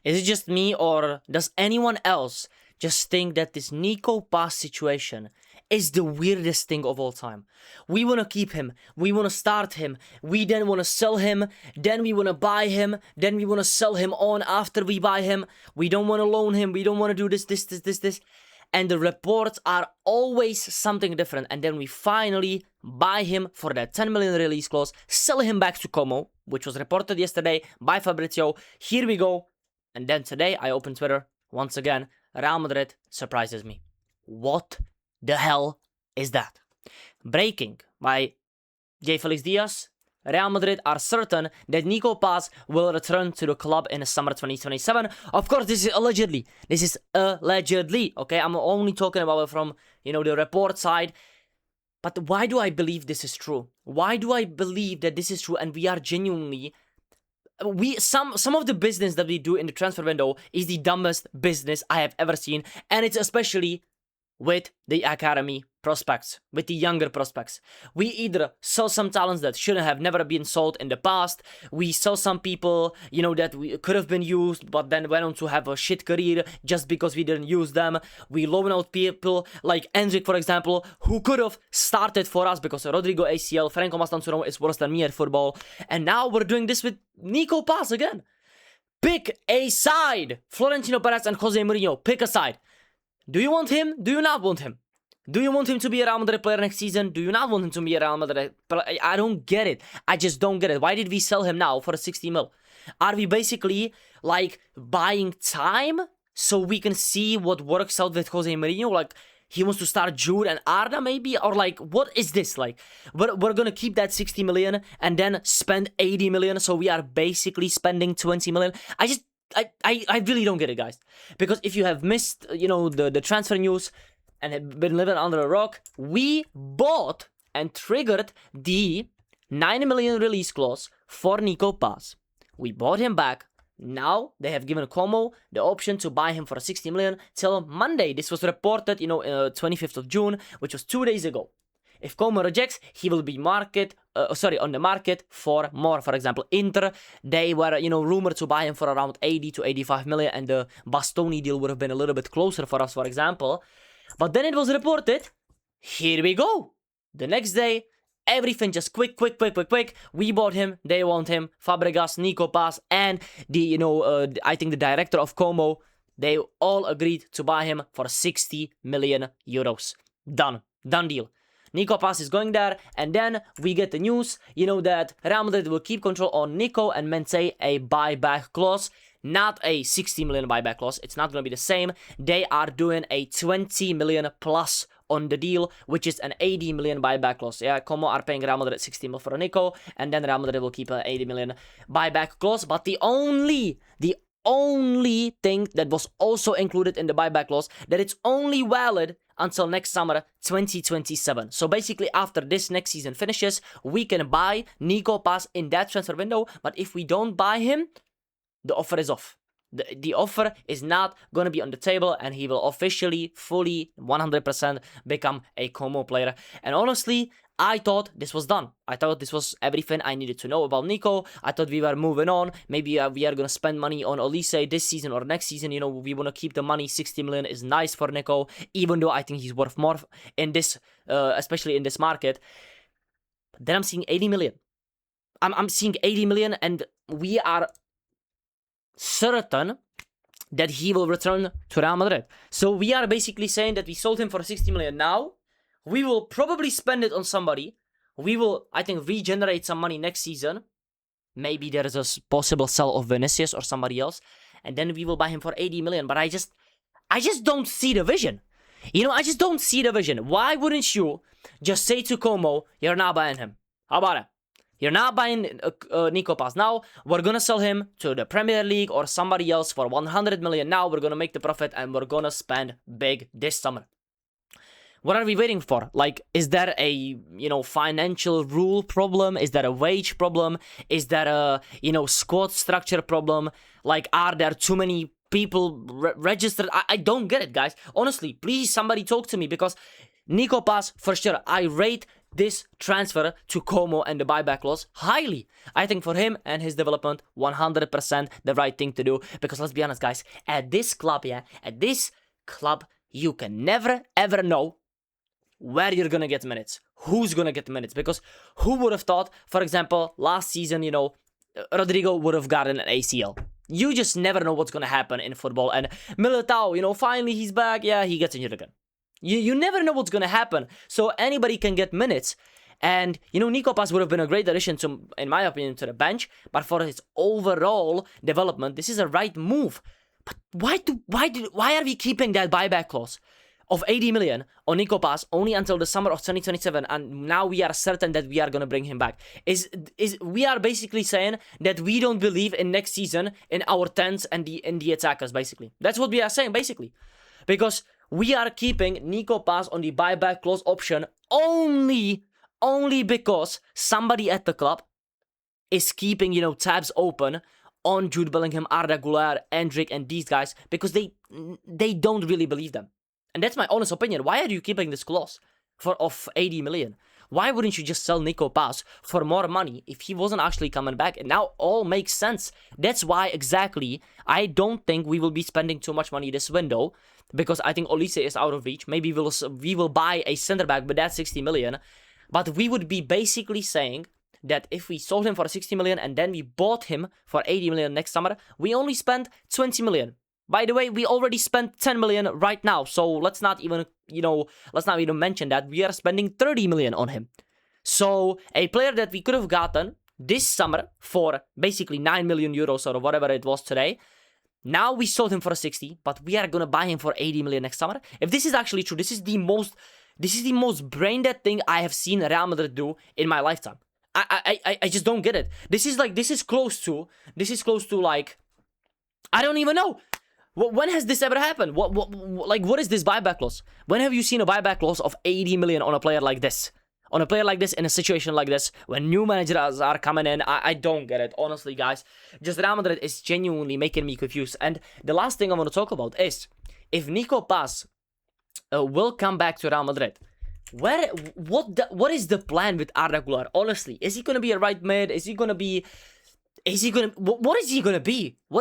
Is it just me, or does anyone else just think that this Nico Paz situation is the weirdest thing of all time? We want to keep him, we want to start him, we then want to sell him, then we want to buy him, then we want to sell him on after we buy him, we don't want to loan him, we don't want to do this. And the reports are always something different, and then we finally buy him for that 10 million release clause, sell him back to Como, which was reported yesterday by Fabrizio. Here we go. And then today I open Twitter once again. Real Madrid surprises me. What the hell is that? Breaking by J. Felix Diaz. Real Madrid are certain that Nico Paz will return to the club in the summer 2027. Of course, this is allegedly. This is allegedly, okay? I'm only talking about it from, the report side. But why do I believe this is true? Why do I believe that this is true and we are genuinely... Some of the business that we do in the transfer window is the dumbest business I have ever seen, and it's especially with the academy prospects, with the younger prospects. We either sell some talents that shouldn't have never been sold in the past, we sell some people, that we could have been used, but then went on to have a shit career just because we didn't use them. We loan out people like Endrick, for example, who could have started for us because Rodrigo ACL, Franco Mastantuono is worse than me at football, and now we're doing this with Nico Paz again. Pick a side! Florentino Perez and Jose Mourinho, pick a side. Do you want him? Do you not want him? Do you want him to be a Real Madrid player next season? Do you not want him to be a Real Madrid player? I don't get it. I just don't get it. Why did we sell him now for a 60 mil? Are we basically like buying time so we can see what works out with Jose Mourinho? Like he wants to start Jude and Arda maybe? Or like what is this? Like we're gonna keep that 60 million and then spend 80 million, so we are basically spending 20 million. I really don't get it, guys. Because if you have missed, the transfer news and have been living under a rock, we bought and triggered the 9 million release clause for Nico Paz. We bought him back. Now they have given Como the option to buy him for 60 million till Monday. This was reported, 25th of June, which was 2 days ago. If Como rejects, he will be on the market for more. For example, Inter, they were, rumored to buy him for around 80 to 85 million, and the Bastoni deal would have been a little bit closer for us, for example. But then it was reported, here we go. The next day, everything just quick. We bought him, they want him. Fabregas, Nico Paz, and I think the director of Como, they all agreed to buy him for 60 million euros. Done deal. Nico Paz is going there, and then we get the news, that Real Madrid will keep control on Nico and maintain a buyback clause. Not a 60 million buyback clause, it's not going to be the same. They are doing a 20 million plus on the deal, which is an 80 million buyback clause. Yeah, Como are paying Real Madrid 60 million for Nico, and then Real Madrid will keep an 80 million buyback clause. But the only thing that was also included in the buyback clause, that it's only valid until next summer 2027. So basically after this next season finishes, we can buy Nico Paz in that transfer window, but if we don't buy him, the offer is off. The offer is not going to be on the table, and he will officially, fully, 100% become a Como player. And honestly, I thought this was done. I thought this was everything I needed to know about Nico. I thought we were moving on. Maybe we are going to spend money on Olise this season or next season. We want to keep the money. 60 million is nice for Nico, even though I think he's worth more in this, especially in this market. But then I'm seeing 80 million. I'm seeing 80 million, and we are certain that he will return to Real Madrid. So we are basically saying that we sold him for 60 million now. We will probably spend it on somebody. We will, I think, regenerate some money next season. Maybe there is a possible sell of Vinicius or somebody else. And then we will buy him for 80 million. But I just don't see the vision. I just don't see the vision. Why wouldn't you just say to Como, you're not buying him? How about it? You're not buying Nico Paz. Now, we're going to sell him to the Premier League or somebody else for 100 million. Now, we're going to make the profit and we're going to spend big this summer. What are we waiting for? Like, is there a, financial rule problem? Is there a wage problem? Is there a, squad structure problem? Like, are there too many people registered? I don't get it, guys. Honestly, please, somebody talk to me, because Nico Paz, for sure, I rate this transfer to Como and the buyback clause highly. I think for him and his development, 100% the right thing to do. Because let's be honest, guys, at this club, you can never ever know where you're gonna get minutes, who's gonna get minutes. Because who would have thought, for example, last season, Rodrigo would have gotten an ACL. You just never know what's gonna happen in football. And Militao, finally he's back. Yeah, he gets injured again. You never know what's gonna happen. So anybody can get minutes. And, Nico Paz would have been a great addition to, in my opinion, to the bench. But for his overall development, this is a right move. But why are we keeping that buyback clause of 80 million on Nico Paz only until the summer of 2027, and now we are certain that we are gonna bring him back? We are basically saying that we don't believe in next season in our 10s and the attackers, basically. That's what we are saying, basically. Because we are keeping Nico Paz on the buyback clause option only because somebody at the club is keeping, tabs open on Jude Bellingham, Arda Güler, Endrick, and these guys, because they don't really believe them. And that's my honest opinion. Why are you keeping this clause of 80 million? Why wouldn't you just sell Nico Paz for more money if he wasn't actually coming back? And now all makes sense. That's why exactly I don't think we will be spending too much money this window, because I think Olise is out of reach. Maybe we will buy a center back, but that's 60 million. But we would be basically saying that if we sold him for 60 million and then we bought him for 80 million next summer, we only spent 20 million. By the way, we already spent 10 million right now, so let's not even mention that we are spending 30 million on him. So a player that we could have gotten this summer for basically 9 million euros or whatever it was today, now we sold him for 60, but we are gonna buy him for 80 million next summer. If this is actually true, this is the most brain dead thing I have seen Real Madrid do in my lifetime. I just don't get it. This is close to like, I don't even know. When has this ever happened? What is this buyback clause? When have you seen a buyback clause of 80 million on a player like this? On a player like this, in a situation like this, when new managers are coming in? I don't get it. Honestly, guys, just Real Madrid is genuinely making me confused. And the last thing I want to talk about is, if Nico Paz will come back to Real Madrid, what is the plan with Arda Güler? Honestly, is he going to be a right mid? What is he gonna be? What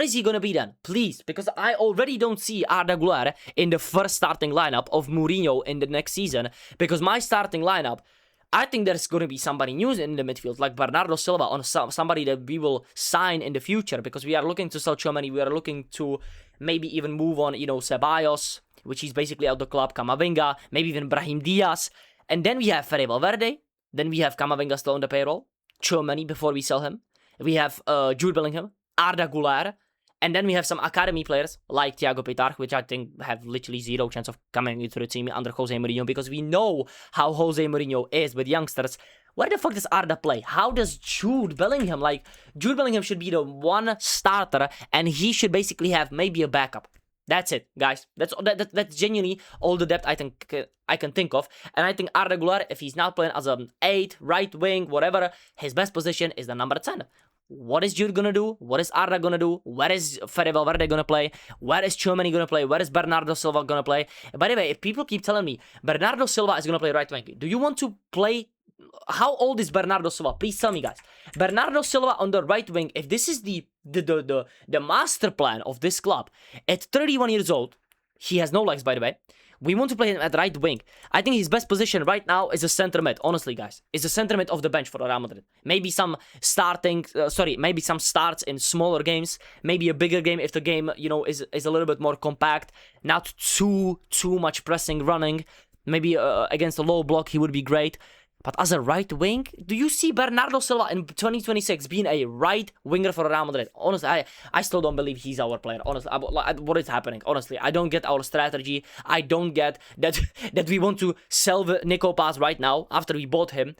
is he gonna be then? Please, because I already don't see Arda Güler in the first starting lineup of Mourinho in the next season. Because my starting lineup, I think there's gonna be somebody new in the midfield, like Bernardo Silva, on somebody that we will sign in the future. Because we are looking to sell Tchouaméni, we are looking to maybe even move on, Ceballos, which is basically out of the club, Camavinga, maybe even Brahim Diaz. And then we have Fede Valverde, then we have Camavinga still on the payroll, Tchouaméni before we sell him. We have Jude Bellingham, Arda Güler, and then we have some academy players like Thiago Pitar, which I think have literally zero chance of coming into the team under Jose Mourinho, because we know how Jose Mourinho is with youngsters. Where the fuck does Arda play? How does Jude Bellingham, Jude Bellingham should be the one starter, and he should basically have maybe a backup. That's it, guys. That's genuinely all the depth I can think of. And I think Arda Güler, if he's not playing as an 8, right wing, whatever, his best position is the number 10. What is Jude gonna do? What is Arda gonna do? Where is Fede Valverde gonna play? Where is Tchouaméni gonna play? Where is Bernardo Silva gonna play? By the way, if people keep telling me Bernardo Silva is gonna play right wing, do you want to play? How old is Bernardo Silva? Please tell me, guys. Bernardo Silva on the right wing, if this is the master plan of this club, at 31 years old, he has no legs, by the way. We want to play him at right wing. I think his best position right now is a center mid, honestly, guys. Is a center mid of the bench for Real Madrid. Maybe some starts in smaller games. Maybe a bigger game if the game, is a little bit more compact. Not too much pressing, running. Maybe against a low block, he would be great. But as a right wing, do you see Bernardo Silva in 2026 being a right winger for Real Madrid? Honestly, I still don't believe he's our player. Honestly, what is happening? Honestly, I don't get our strategy. I don't get that we want to sell Nico Paz right now after we bought him.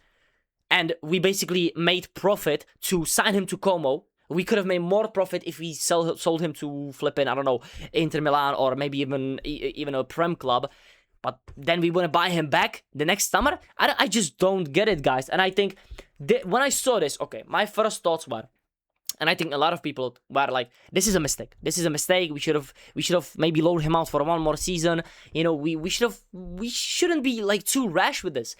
And we basically made profit to sign him to Como. We could have made more profit if we sold him to flipping, I don't know, Inter Milan or maybe even a Prem club. But then we want to buy him back the next summer? I just don't get it, guys. And I think when I saw this, okay, my first thoughts were, And I think a lot of people were like, "This is a mistake. This is a mistake. We should have maybe loaned him out for one more season. You know, we shouldn't be like too rash with this.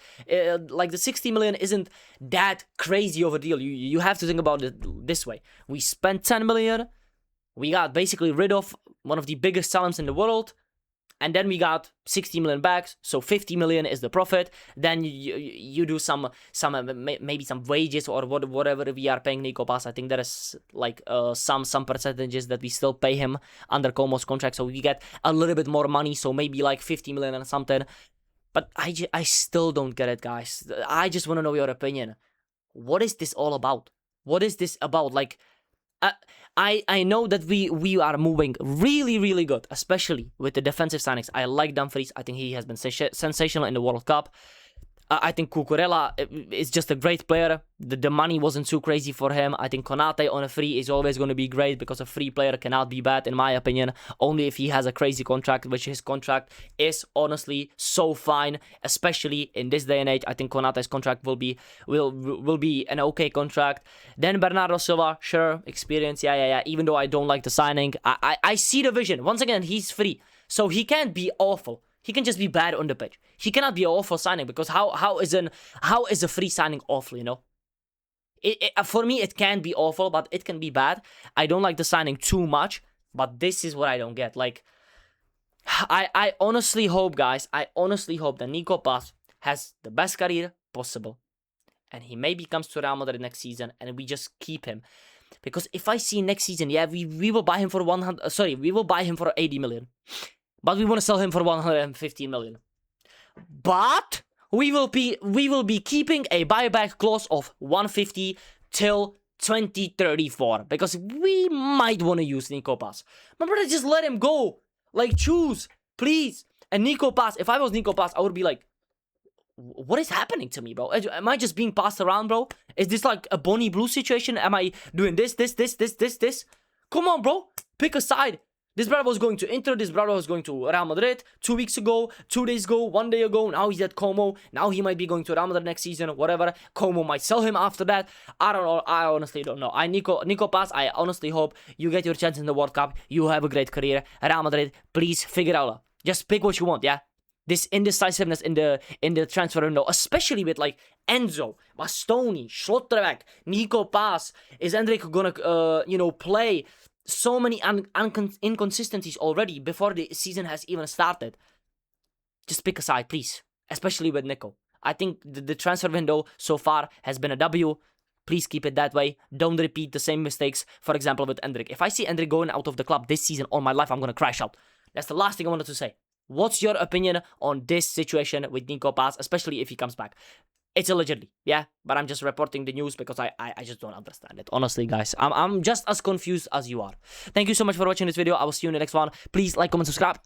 Like the 60 million isn't that crazy of a deal. You have to think about it this way. We spent 10 million. We got basically rid of one of the biggest talents in the world. And then we got 60 million back, so 50 million is the profit. Then you do some maybe some wages or whatever we are paying Nico Paz. I think there is like some percentages that we still pay him under Como's contract, so we get a little bit more money. So maybe like 50 million or something. But I still don't get it, guys. I just want to know your opinion. What is this all about? What is this about? Like, I know that we are moving really good, especially with the defensive signings. I like Dumfries. I think he has been sensational in the World Cup. I think Cucurella is just a great player. The money wasn't too crazy for him. I think Konate on a free is always going to be great because a free player cannot be bad, in my opinion, only if he has a crazy contract, which his contract is honestly so fine, especially in this day and age. I think Konate's contract will be an okay contract. Then Bernardo Silva, sure, experience, yeah. Even though I don't like the signing, I see the vision. Once again, he's free, so he can't be awful. He can just be bad on the pitch. He cannot be an awful signing, because how is a free signing awful, you know? For me, it can be awful, but it can be bad. I don't like the signing too much, but this is what I don't get. Like, I honestly hope, guys, that Nico Paz has the best career possible, and he maybe comes to Real Madrid next season, and we just keep him. Because if I see next season, yeah, we will buy him for 80 million. But we want to sell him for 115 million. But we will be keeping a buyback clause of 150 till 2034, because we might want to use Nico Paz. My brother, just let him go. Like, choose, please. And Nico Paz, if I was Nico Paz, I would be like, what is happening to me, bro? Am I just being passed around, bro? Is this like a Bonnie Blue situation? Am I doing this? Come on, bro. Pick a side. This brother was going to Inter, this brother was going to Real Madrid 2 weeks ago, 2 days ago, 1 day ago. Now he's at Como. Now he might be going to Real Madrid next season, whatever. Como might sell him after that. I don't know. I honestly don't know. Nico Paz, I honestly hope you get your chance in the World Cup. You have a great career. Real Madrid, please figure it out. Just pick what you want, yeah? This indecisiveness in the transfer window, especially with like Enzo, Bastoni, Schlotterbeck, Nico Paz. Is Endrick gonna play? So many inconsistencies already before the season has even started. Just pick a side, please. Especially with Nico. I think the transfer window so far has been a W. Please keep it that way. Don't repeat the same mistakes, for example, with Endrick. If I see Endrick going out of the club this season, on my life, I'm going to crash out. That's the last thing I wanted to say. What's your opinion on this situation with Nico Paz, especially if he comes back? It's allegedly, yeah, but I'm just reporting the news because I just don't understand it. Honestly, guys, I'm just as confused as you are. Thank you so much for watching this video. I will see you in the next one. Please like, comment, subscribe.